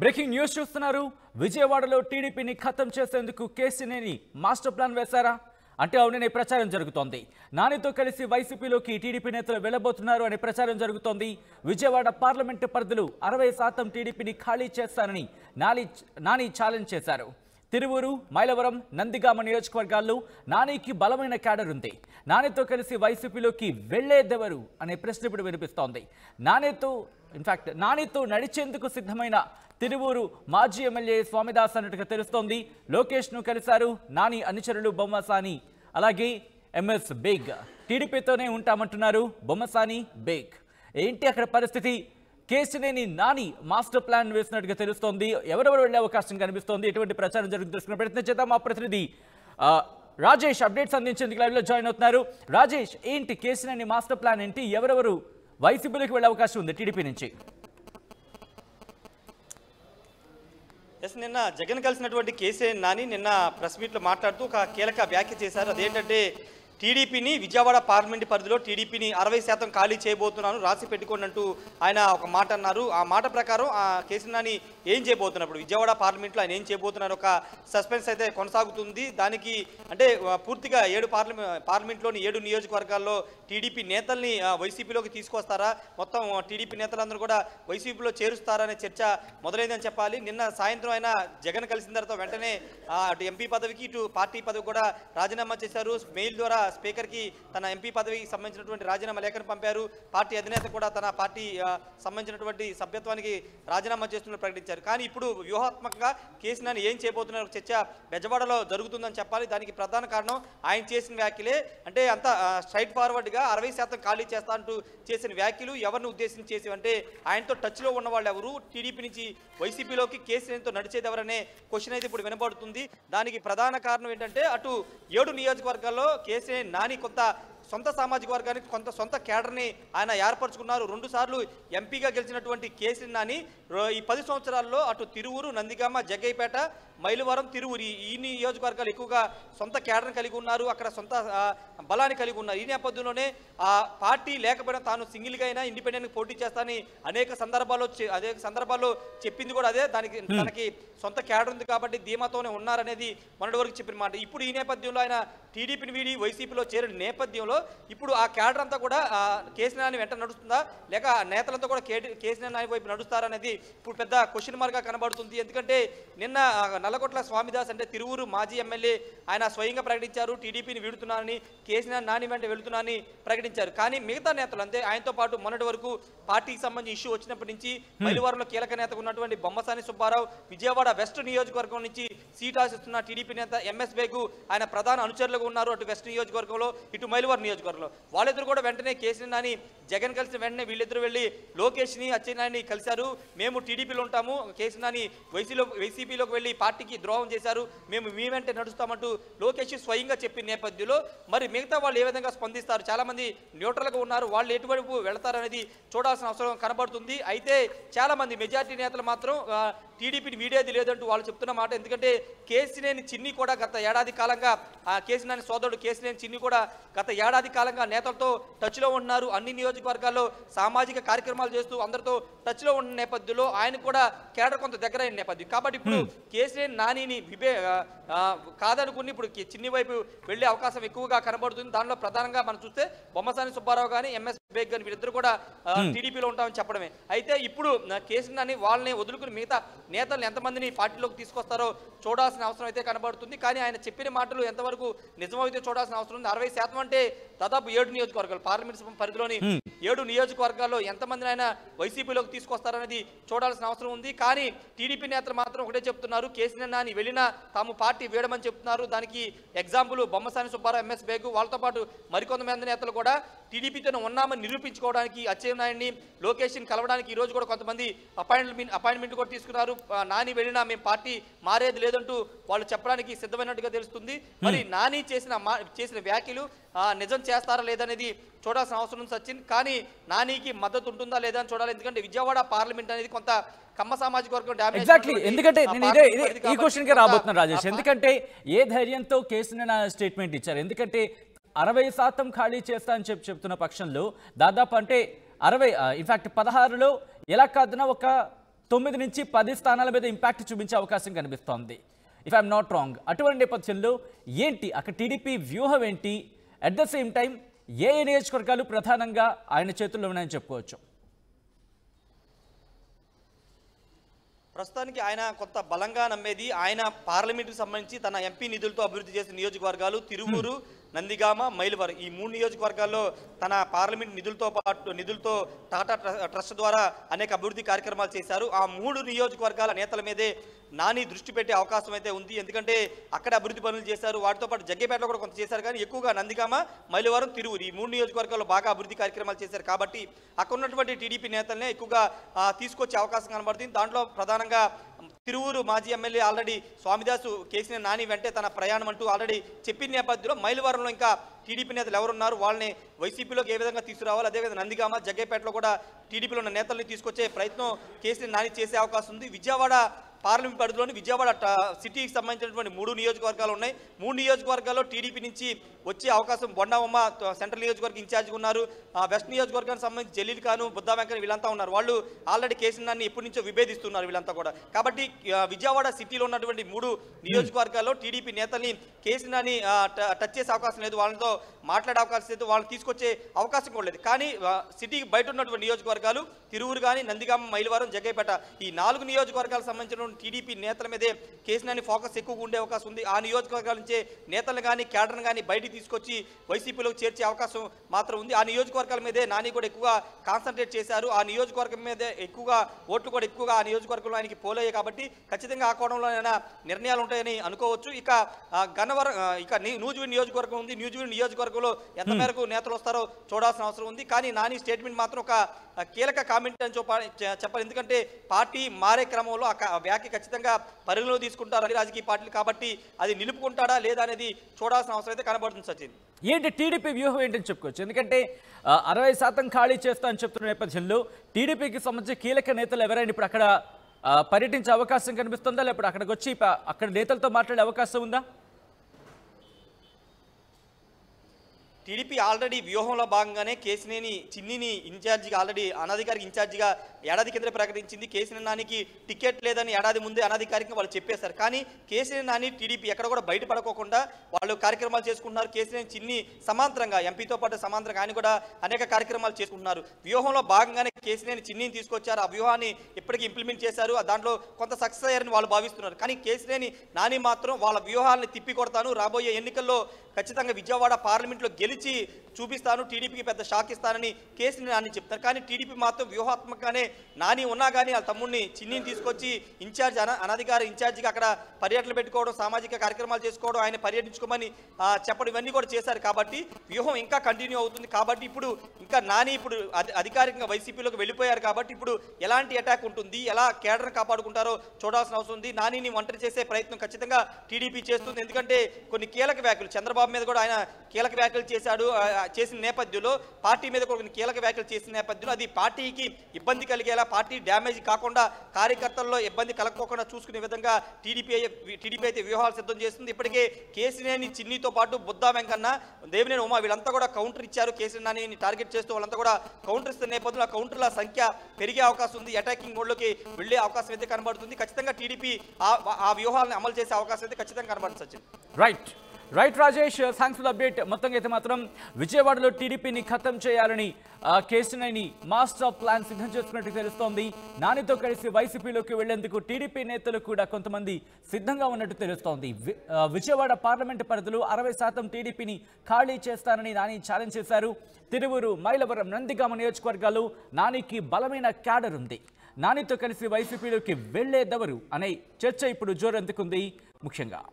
Breaking news చూస్తున్నారు. విజయవాడలో టీడీపీని ఖతం చేసేందుకు కేసీనేని మాస్టర్ ప్లాన్ వేశారా అంటే అవుననే ప్రచారం జరుగుతోంది. నానితో కలిసి వైసీపీలోకి టీడీపీ నేతలు వెళ్లబోతున్నారు అనే ప్రచారం జరుగుతోంది. విజయవాడ పార్లమెంటు పరిధిలో 60% టీడీపీని ఖాళీ చేస్తారని నాని ఛాలెంజ్ చేశారు. తిరువూరు, మైలవరం, నందిగామ నియోజకవర్గాల్లో నానికి బలమైన క్యాడర్ ఉంది. నానితో కలిసి వైసీపీలోకి వెళ్లేదెవరు అనే ప్రశ్న ఇప్పుడు వినిపిస్తోంది. నానితో నడిచేందుకు సిద్ధమైన తిరువూరు మాజీ ఎమ్మెల్యే స్వామిదాస్ అన్నట్టుగా తెలుస్తోంది. లోకేష్ను కలిశారు నాని అనుచరులు బొమ్మసాని, అలాగే ఎంఎస్ బేగ్. టీడీపీతోనే ఉంటామంటున్నారు బొమ్మసాని, బేగ్. ఏంటి అక్కడ పరిస్థితి? కేసీనేని నాని మాస్టర్ ప్లాన్ వేసినట్టుగా తెలుస్తోంది. ఎవరెవరు వెళ్లే అవకాశం కనిపిస్తోంది? ఎటువంటి ప్రచారం జరుగుతుంది తెలుసుకునే ప్రయత్నం చేద్దాం. మా ప్రతినిధి రాజేష్ అప్డేట్స్ అందించేందుకు లైవ్లో జాయిన్ అవుతున్నారు. రాజేష్, ఏంటి కేసీనేని మాస్టర్ ప్లాన్ ఏంటి? ఎవరెవరు వైసీపీలోకి వెళ్లే అవకాశం ఉంది టీడీపీ నుంచి? నిన్న జగన్ కలిసినటువంటి కేసీఆర్ నాని నిన్న ప్రెస్ మీట్లో మాట్లాడుతూ ఒక కీలక వ్యాఖ్య చేశారు. అదేంటంటే టీడీపీని విజయవాడ పార్లమెంటు పరిధిలో టీడీపీని 60% ఖాళీ చేయబోతున్నాను, రాసి పెట్టుకోండి అంటూ ఆయన ఒక మాట అన్నారు. ఆ మాట ప్రకారం ఆ కేసీఆర్ నాని ఏం చేయబోతున్నప్పుడు విజయవాడ పార్లమెంట్లో ఆయన ఏం చేయబోతున్నారు ఒక సస్పెన్స్ అయితే కొనసాగుతుంది. దానికి అంటే పూర్తిగా పార్లమెంట్లోని 7 నియోజకవర్గాల్లో టీడీపీ నేతల్ని వైసీపీలోకి తీసుకొస్తారా, మొత్తం టీడీపీ నేతలందరూ కూడా వైసీపీలో చేరుస్తారనే చర్చ మొదలైందని చెప్పాలి. నిన్న సాయంత్రం ఆయన జగన్ కలిసిన తర్వాత వెంటనే అటు ఎంపీ పదవికి ఇటు పార్టీ పదవి కూడా రాజీనామా చేశారు. మెయిల్ ద్వారా స్పీకర్కి తన ఎంపీ పదవికి సంబంధించినటువంటి రాజీనామా లేఖను పంపారు. పార్టీ అధినేత కూడా తన పార్టీ సంబంధించినటువంటి సభ్యత్వానికి రాజీనామా చేస్తున్నట్టు ప్రకటించారు. కానీ ఇప్పుడు వ్యూహాత్మకంగా కేసీఆర్ ఏం చేయబోతున్నారు చర్చ బెజవాడలో జరుగుతుందని చెప్పాలి. దానికి ప్రధాన కారణం ఆయన చేసిన వ్యాఖ్యలే. అంటే అంత స్ట్రైట్ ఫార్వర్డ్గా 60% ఖాళీ చేస్తా అంటూ చేసిన వ్యాఖ్యలు ఎవరిని ఉద్దేశించి చేసి అంటే ఆయనతో టచ్లో ఉన్న వాళ్ళు ఎవరు, టీడీపీ నుంచి వైసీపీలోకి కేసీఆర్తో నడిచేది ఎవరనే క్వశ్చన్ అయితే ఇప్పుడు వినబడుతుంది. దానికి ప్రధాన కారణం ఏంటంటే అటు 7 నియోజకవర్గాల్లో కేసీఆర్ నాని కొంత సొంత సామాజిక వర్గానికి కొంత సొంత కేడర్ని ఆయన ఏర్పరచుకున్నారు. 2 సార్లు ఎంపీగా గెలిచినటువంటి కేసీఆర్ నాని ఈ 10 సంవత్సరాల్లో అటు తిరువూరు, నందిగామ, జగ్గయ్యపేట, మైలవరం, తిరువూరు ఈ నియోజకవర్గాలు ఎక్కువగా సొంత కేడర్ని కలిగి ఉన్నారు. అక్కడ సొంత బలాన్ని కలిగి ఉన్నారు. ఈ నేపథ్యంలోనే ఆ పార్టీ లేకపోయినా తాను సింగిల్గా అయినా ఇండిపెండెంట్గా పోటీ చేస్తానని అనేక సందర్భాల్లో చెప్పింది కూడా అదే. దానికి తనకి సొంత కేడర్ ఉంది కాబట్టి ధీమాతోనే ఉన్నారనేది మొన్నటి వరకు చెప్పిన మాట. ఇప్పుడు ఈ నేపథ్యంలో ఆయన టీడీపీని వీడి వైసీపీలో చేరిన నేపథ్యంలో ఇప్పుడు ఆ క్యాడర్ అంతా కూడా కేసీఆర్ నాని వెంట నడుస్తుందా, లేక నేతలంతా కూడా కేసీఆర్ నాని వైపు నడుస్తారనేది ఇప్పుడు పెద్ద క్వశ్చన్ మార్క్గా కనబడుతుంది. ఎందుకంటే నిన్న నల్లగొట్ల స్వామిదాస్ అంటే తిరువూరు మాజీ ఎమ్మెల్యే ఆయన స్వయంగా ప్రకటించారు టీడీపీని వీడుతున్నారని, కేసీఆర్ నాని వెంట వెళుతున్నారని ప్రకటించారు. కానీ మిగతా నేతలు అంతే ఆయనతో పాటు మొన్నటి వరకు పార్టీకి సంబంధించి ఇష్యూ వచ్చినప్పటి నుంచి మైలవరంలో కీలక నేతగా ఉన్నటువంటి బొమ్మసాని సుబ్బారావు, విజయవాడ వెస్ట్ నియోజకవర్గం నుంచి సీట్ ఆశిస్తున్న టీడీపీ నేత ఎంఎస్ బేగు ఆయన ప్రధాన అనుచరులుగా ఉన్నారు. అటు వెస్ట్ నియోజకవర్గంలో ఇటు మైలవరం నియోజకవర్గంలో వాళ్ళిద్దరు కూడా వెంటనే కేసీఆర్ నాని జగన్ కలిసిన వెంటనే వీళ్ళిద్దరు వెళ్ళి లోకేష్ని, అచ్చెన్నాయుడిని కలిశారు. మేము టీడీపీలో ఉంటాము, కేసీఆర్ నాని వైసీపీలోకి వెళ్ళి పార్టీకి ద్రోహం చేశారు, మేము మీ వెంటే నడుస్తామంటూ లోకేష్ స్వయంగా చెప్పిన నేపథ్యంలో మరి మిగతా వాళ్ళు ఏ విధంగా స్పందిస్తారు? చాలామంది న్యూట్రల్గా ఉన్నారు, వాళ్ళు ఎటువైపు వెళతారనేది చూడాల్సిన అవసరం కనబడుతుంది. అయితే చాలామంది మెజార్టీ నేతలు మాత్రం టీడీపీని వీడేది లేదంటూ వాళ్ళు చెప్తున్న మాట. ఎందుకంటే కేసీనేని చిన్ని కూడా గత ఏడాది కాలంగా కేసీనేని సోదరుడు కేసీనేని చిన్ని కూడా గత ఏడాది కాలంగా నేతలతో టచ్లో ఉంటున్నారు. అన్ని నియోజకవర్గాల్లో సామాజిక కార్యక్రమాలు చేస్తూ అందరితో టచ్లో ఉన్న నేపథ్యంలో ఆయన కూడా కేడర్ కొంత దగ్గర అయిన నేపథ్యం కాబట్టి ఇప్పుడు కేసీఆర్ నానిని కాదనుకుని ఇప్పుడు చిన్ని వైపు వెళ్లే అవకాశం ఎక్కువగా కనబడుతుంది. దానిలో ప్రధానంగా మనం చూస్తే బొమ్మసాని సుబ్బారావు కానీ ఎంఎస్ బేగ్ కానీ వీరిద్దరు కూడా టీడీపీలో ఉంటామని చెప్పడమే. అయితే ఇప్పుడు కేసీఆర్ నాని వాళ్ళని వదులుకుని మిగతా నేతలను ఎంతమందిని పార్టీలోకి తీసుకొస్తారో చూడాల్సిన అవసరం అయితే కనబడుతుంది. కానీ ఆయన చెప్పిన మాటలు ఎంతవరకు నిజమైతే చూడాల్సిన అవసరం ఉంది. 60% అంటే దాదాపు 7 నియోజకవర్గాలు పార్లమెంట్ పరిధిలోని 7 నియోజకవర్గాల్లో ఎంతమందిని ఆయన వైసీపీలోకి తీసుకొస్తారనేది చూడాల్సిన అవసరం ఉంది. కానీ టీడీపీ నేతలు మాత్రం ఒకటే చెప్తున్నారు, కేసీఆర్ నాని వెళ్ళినా తాము పార్టీ వీడమని చెప్తున్నారు. దానికి ఎగ్జాంపుల్ బొమ్మసాని సుబ్బారావు, ఎంఎస్ బేగు వాళ్ళతో పాటు మరికొంతమంది నేతలు కూడా టీడీపీతో ఉన్నామని నిరూపించుకోవడానికి అచ్చెన్నాయుడిని, లోకేష్ని కలవడానికి ఈరోజు కూడా కొంతమంది అపాయింట్మెంట్ కూడా తీసుకున్నారు. నాని వెళ్ళినా మేము పార్టీ మారేది లేదంటూ వాళ్ళు చెప్పడానికి సిద్ధమైనట్టుగా తెలుస్తుంది. మరి నాని చేసిన వ్యాఖ్యలు నిజం చేస్తారా లేదనేది చూడాల్సిన అవసరం ఉంది సచిన్. కానీ నానికి మద్దతు ఉంటుందా లేదా అని చూడాలి. ఎందుకంటే విజయవాడ పార్లమెంట్ అనేది కొంత కమ్మ సామాజిక వర్గం ఎగ్జాక్ట్లీ. ఎందుకంటే నేను ఈ క్వశ్చన్ కి రాబోతున్నాను రాజేష్. ఎందుకంటే ఏ ధైర్యంతో కేసీఆర్ స్టేట్మెంట్ ఇచ్చారు? ఎందుకంటే 60% ఖాళీ చేస్తా అని చెప్తున్న పక్షంలో దాదాపు అంటే 60 ఇన్ఫాక్ట్ 16లో ఎలా కాదన్నా ఒక 9 నుంచి 10 స్థానాల మీద ఇంపాక్ట్ చూపించే అవకాశం కనిపిస్తోంది. If I'm not wrong. అటువంటి నేపథ్యంలో ఏంటి అక్కడ టీడీపీ వ్యూహం ఏంటి? అట్ ద సేమ్ టైం ఏ నియోజకవర్గాలు ప్రధానంగా ఆయన చేతుల్లో ఉన్నాయని చెప్పుకోవచ్చు? ప్రస్తుతానికి ఆయన కొంత బలంగా నమ్మేది ఆయన పార్లమెంటుకు సంబంధించి తన ఎంపీ నిధులతో అభివృద్ధి చేసిన నియోజకవర్గాలు తిరువూరు, నందిగామ, మైలవరం. ఈ 3 నియోజకవర్గాల్లో తన పార్లమెంట్ నిధులతో టాటా ట్రస్ట్ ద్వారా అనేక అభివృద్ధి కార్యక్రమాలు చేశారు. ఆ 3 నియోజకవర్గాల నేతల మీదే నాని దృష్టి పెట్టే అవకాశం అయితే ఉంది. ఎందుకంటే అక్కడ అభివృద్ధి పనులు చేశారు. వాటితో పాటు జగ్గేపేటలో కూడా కొంత చేశారు. కానీ ఎక్కువగా నందిగామ, మైలవరం, తిరువూరు ఈ 3 నియోజకవర్గాల్లో బాగా అభివృద్ధి కార్యక్రమాలు చేశారు. కాబట్టి అక్కడ ఉన్నటువంటి టీడీపీ నేతలనే ఎక్కువగా తీసుకొచ్చే అవకాశం కనబడుతుంది. దాంట్లో ప్రధానంగా తిరువూరు మాజీ ఎమ్మెల్యే ఆల్రెడీ స్వామిదాసు కేసీఆర్ నాని వెంటే తన ప్రయాణం అంటూ ఆల్రెడీ చెప్పిన నేపథ్యంలో మైలవరంలో ఇంకా టీడీపీ నేతలు ఎవరున్నారు, వాళ్ళని వైసీపీలోకి ఏ విధంగా తీసుకురావాలి, అదేవిధంగా నందిగామ, జగ్గేపేటలో కూడా టీడీపీలో ఉన్న నేతల్ని తీసుకొచ్చే ప్రయత్నం కేసీఆర్ నాని చేసే అవకాశం ఉంది. విజయవాడ పార్లమెంట్ పరిధిలోని విజయవాడ సిటీకి సంబంధించినటువంటి 3 నియోజకవర్గాలు ఉన్నాయి. 3 నియోజకవర్గాల్లో టీడీపీ నుంచి వచ్చే అవకాశం బొండావమ్మ సెంట్రల్ నియోజకవర్గం ఇన్ఛార్జ్గా ఉన్నారు. వెస్ట్ నియోజకవర్గానికి సంబంధించి జలీల్ ఖాను, బుద్దా వెంకన్న వీళ్ళంతా ఉన్నారు. వాళ్ళు ఆల్రెడీ కేసీఆర్ని ఎప్పటి నుంచో విభేదిస్తున్నారు వీళ్ళంతా కూడా. కాబట్టి విజయవాడ సిటీలో ఉన్నటువంటి 3 నియోజకవర్గాల్లో టీడీపీ నేతల్ని కేసీఆర్ని టచ్ చేసే అవకాశం లేదు, వాళ్ళతో మాట్లాడే అవకాశం లేదు, వాళ్ళని తీసుకొచ్చే అవకాశం కూడా లేదు. కానీ సిటీకి బయట ఉన్నటువంటి నియోజకవర్గాలు తిరువురు కానీ, నందిగామ, మైలవరం, జగ్గేపేట ఈ 4 నియోజకవర్గాలకు సంబంధించిన టీడీపీ నేతల మీదే కేసీఆర్ని ఫోకస్ ఎక్కువగా ఉండే అవకాశం ఉంది. ఆ నియోజకవర్గాల నుంచే నేతలు కానీ క్యాడర్ని కానీ బయటికి తీసుకొచ్చి వైసీపీలోకి చేర్చే అవకాశం మాత్రం ఉంది. ఆ నియోజకవర్గాల మీదే నాని కూడా ఎక్కువగా కాన్సన్ట్రేట్ చేశారు. ఆ నియోజకవర్గం మీదే ఎక్కువగా ఓట్లు కూడా ఎక్కువగా ఆ నియోజకవర్గంలో ఆయనకి పోలయ్యాయి. కాబట్టి ఖచ్చితంగా ఆ కోణంలో నిర్ణయాలు ఉంటాయని అనుకోవచ్చు. ఇక గన్నవరం, ఇక నూజివీడు నియోజకవర్గం ఉంది. నూజివీడు నియోజకవర్గంలో ఎంత మేరకు నేతలు వస్తారో చూడాల్సిన అవసరం ఉంది. కానీ నాని స్టేట్మెంట్ మాత్రం ఒక కీలక కామెంట్ అని చెప్పాలి. ఎందుకంటే పార్టీ మారే క్రమంలో ఆ వ్యాఖ్య ఖచ్చితంగా పరిగణలో తీసుకుంటారు అన్ని రాజకీయ పార్టీలు. కాబట్టి అది నిలుపుకుంటాడా లేదా అనేది చూడాల్సిన అవసరం అయితే కనబడుతుంది. సచిన్, ఏంటి టీడీపీ వ్యూహం ఏంటని చెప్పుకోవచ్చు? ఎందుకంటే 60% ఖాళీ చేస్తా అని చెప్తున్న నేపథ్యంలో టీడీపీకి సంబంధించి కీలక నేతలు ఎవరైనా ఇప్పుడు అక్కడ పర్యటించే అవకాశం కనిపిస్తుందా, లేకపోతే అక్కడికి వచ్చి అక్కడ నేతలతో మాట్లాడే అవకాశం ఉందా? టీడీపీ ఆల్రెడీ వ్యూహంలో భాగంగానే కేసినేని చిన్నిని ఇన్ఛార్జిగా ఆల్రెడీ అనధికారిక ఇన్ఛార్జిగా ఏడాది కింద ప్రకటించింది. కేసినేని నానికి టికెట్ లేదని ఏడాది ముందే అనధికారికంగా వాళ్ళు చెప్పేశారు. కానీ కేసినేని నాని టీడీపీ ఎక్కడ కూడా బయటపడకోకుండా వాళ్ళు కార్యక్రమాలు చేసుకుంటున్నారు. కేసినేని చిన్ని సమాంతరంగా ఎంపీతో పాటు సమాంతరంగా ఆయన కూడా అనేక కార్యక్రమాలు చేసుకుంటున్నారు. వ్యూహంలో భాగంగానే కేసినేని చిన్నిని తీసుకొచ్చారు. ఆ వ్యూహాన్ని ఇప్పటికీ ఇంప్లిమెంట్ చేశారు. దాంట్లో కొంత సక్సెస్ అయ్యారని వాళ్ళు భావిస్తున్నారు. కానీ కేసినేని నాని మాత్రం వాళ్ళ వ్యూహాలను తిప్పి కొడతాను, రాబోయే ఎన్నికల్లో ఖచ్చితంగా విజయవాడ పార్లమెంట్లో గెలిచి చూపిస్తాను, టీడీపీకి పెద్ద షాక్ ఇస్తానని కేసీఆర్ నాని చెప్తారు. కానీ టీడీపీ మాత్రం వ్యూహాత్మకంగానే నాని ఉన్నా కానీ వాళ్ళ తమ్ముడిని చిన్నిని తీసుకొచ్చి అనధికార ఇన్ఛార్జిగా అక్కడ పర్యటనలు పెట్టుకోవడం, సామాజిక కార్యక్రమాలు చేసుకోవడం, ఆయన పర్యటించుకోమని చెప్పడం ఇవన్నీ కూడా చేశారు. కాబట్టి వ్యూహం ఇంకా కంటిన్యూ అవుతుంది. కాబట్టి ఇప్పుడు ఇంకా నాని ఇప్పుడు అధికారికంగా వైసీపీలోకి వెళ్ళిపోయారు. కాబట్టి ఇప్పుడు ఎలాంటి అటాక్ ఉంటుంది, ఎలా కేడర్ను కాపాడుకుంటారో చూడాల్సిన అవసరం ఉంది. నానిని ఒంటరి చేసే ప్రయత్నం ఖచ్చితంగా టీడీపీ చేస్తుంది. ఎందుకంటే కొన్ని కీలక వ్యాఖ్యలు చంద్రబాబు మీద కూడా ఆయన కీలక వ్యాఖ్యలు చేసిన నేపథ్యంలో, పార్టీ మీద కూడా కొన్ని కీలక వ్యాఖ్యలు చేసిన నేపథ్యంలో అది పార్టీకి ఇబ్బంది కలిగేలా, పార్టీ డ్యామేజ్ కాకుండా, కార్యకర్తల్లో ఇబ్బంది కలగకోకుండా చూసుకునే విధంగా టీడీపీ అయితే వ్యూహాలు సిద్ధం చేస్తుంది. ఇప్పటికే కేసీనేని చిన్నితో పాటు బుద్దా వెంకన్న, దేవినేని ఉమా వీళ్ళంతా కూడా కౌంటర్ ఇచ్చారు. కేసీఆర్ నానిని టార్గెట్ చేస్తూ వాళ్ళంతా కూడా కౌంటర్ ఇస్తున్న నేపథ్యంలో ఆ కౌంటర్ల సంఖ్య పెరిగే అవకాశం ఉంది. అటాకింగ్ మోడ్లోకి వెళ్లే అవకాశం అయితే కనబడుతుంది. ఖచ్చితంగా టీడీపీ ఆ వ్యూహాలను అమలు చేసే అవకాశం అయితే ఖచ్చితంగా కనబడుతుంది. Sachin, right Rajesh, thanks for the update. మొత్తంగా అయితే మాత్రం విజయవాడలో టీడీపీని ఖతం చేయాలని కేసీఆర్ని మాస్టర్ ప్లాన్ సిద్ధం చేసుకున్నట్టు తెలుస్తోంది. నానితో కలిసి వైసీపీలోకి వెళ్లేందుకు టీడీపీ నేతలు కూడా కొంతమంది సిద్ధంగా ఉన్నట్టు తెలుస్తోంది. విజయవాడ పార్లమెంటు పరిధిలో 60% టీడీపీని ఖాళీ చేస్తానని నాని ఛాలెంజ్ చేశారు. తిరువూరు, మైలవరం, నందిగామ నియోజకవర్గాలు నానికి బలమైన క్యాడర్ ఉంది. నానితో కలిసి వైసీపీలోకి వెళ్లేదెవరు అనే చర్చ ఇప్పుడు జోరందుకుంది. ముఖ్యంగా